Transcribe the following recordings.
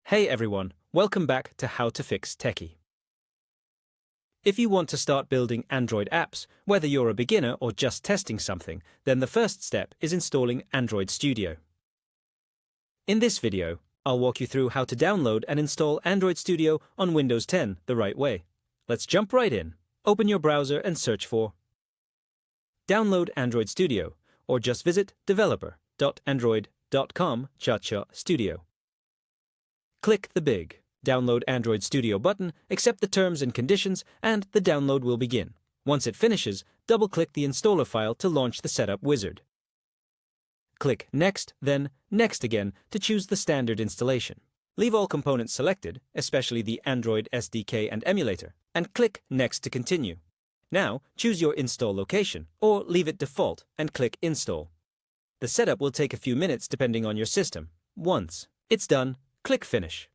Hey everyone, welcome back to How to Fix Techie. If you want to start building Android apps, whether you're a beginner or just testing something, then the first step is installing Android Studio. In this video, I'll walk you through how to download and install Android Studio on Windows 10 the right way. Let's jump right in. Open your browser and search for Download Android Studio, or just visit developer.android.com/studio. Click the big Download Android Studio button, accept the terms and conditions, and the download will begin. Once it finishes, double-click the installer file to launch the setup wizard. Click Next, then Next again to choose the standard installation. Leave all components selected, especially the Android SDK and emulator, and click Next to continue. Now, choose your install location, or leave it default, and click Install. The setup will take a few minutes depending on your system. Once it's done, click Finish.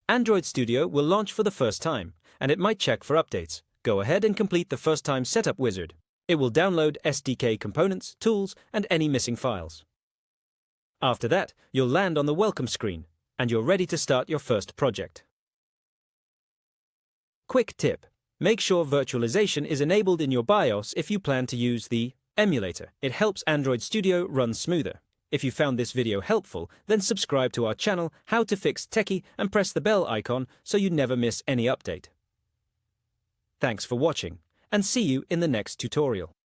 Android Studio will launch for the first time, and it might check for updates. Go ahead and complete the first-time setup wizard. It will download SDK components, tools, and any missing files. After that, you'll land on the welcome screen, and you're ready to start your first project. Quick tip: make sure virtualization is enabled in your BIOS if you plan to use the emulator. It helps Android Studio run smoother. If you found this video helpful, then subscribe to our channel, How to Fix Techie, and press the bell icon so you never miss any update. Thanks for watching, and see you in the next tutorial.